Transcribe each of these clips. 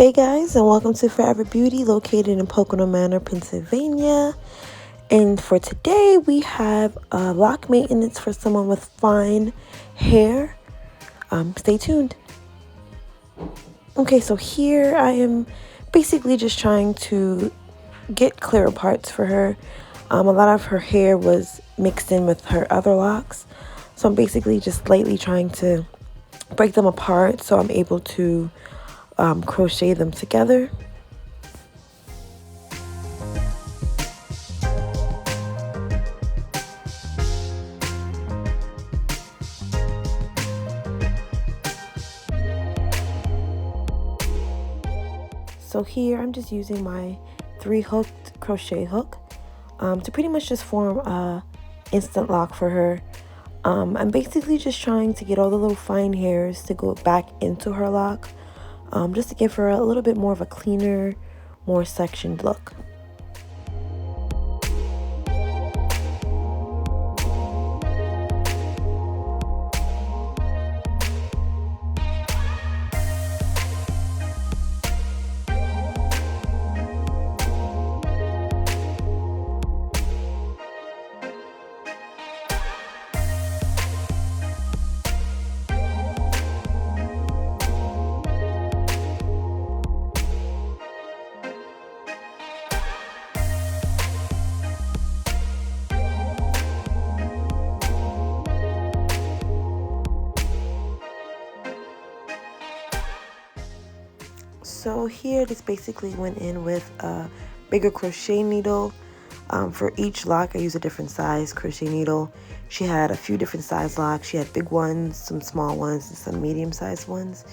Hey guys, and welcome to Forever Beauty, located in Pocono Manor, Pennsylvania. And for today, we have lock maintenance for someone with fine hair. Stay tuned. Okay, so here I am basically just trying to get clearer parts for her. A lot of her hair was mixed in with her other locks. So I'm basically just lightly trying to break them apart so I'm able to crochet them together. So here I'm just using my 3-hooked crochet hook to pretty much just form a instant lock for her. I'm basically just trying to get all the little fine hairs to go back into her lock, just to give her a little bit more of a cleaner, more sectioned look. So here this basically went in with a bigger crochet needle. For each lock I use a different size crochet needle. She had a few different size locks. She had big ones, some small ones, and some medium-sized ones.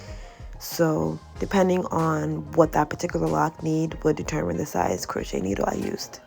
So depending on what that particular lock need would determine the size crochet needle I used.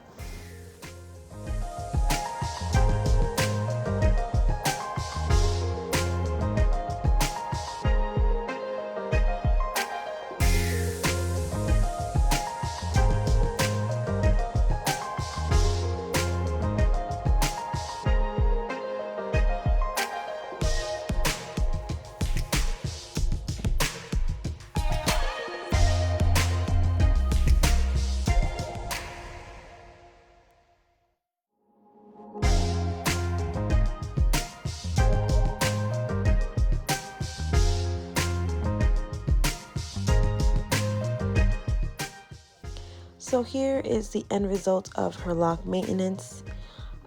So here is the end result of her lock maintenance.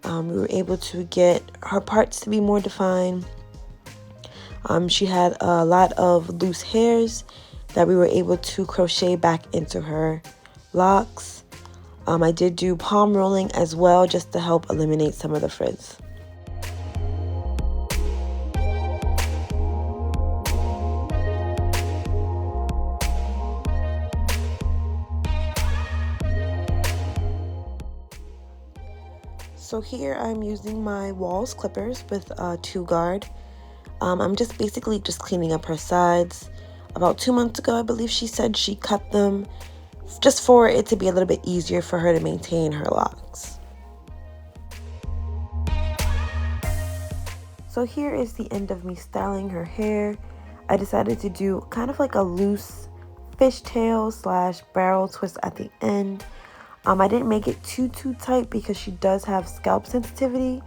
We were able to get her parts to be more defined. She had a lot of loose hairs that we were able to crochet back into her locks. I did do palm rolling as well just to help eliminate some of the frizz. So here I'm using my Walls clippers with a 2-guard. I'm just basically just cleaning up her sides. About 2 months ago, I believe she said she cut them just for it to be a little bit easier for her to maintain her locks. So here is the end of me styling her hair. I decided to do kind of like a loose fishtail / barrel twist at the end. I didn't make it too tight because she does have scalp sensitivity,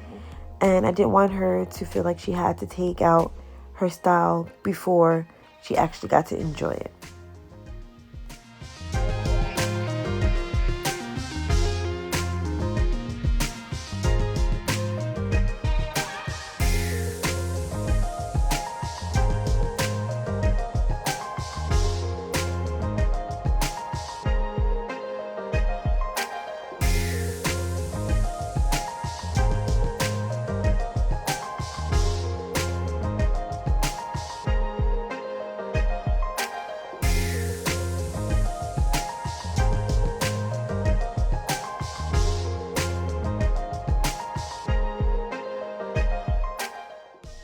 and I didn't want her to feel like she had to take out her style before she actually got to enjoy it.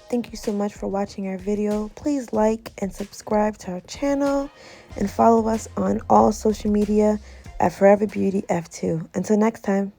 Thank you so much for watching our video. Please like and subscribe to our channel and follow us on all social media at Forever Beauty F2. Until next time.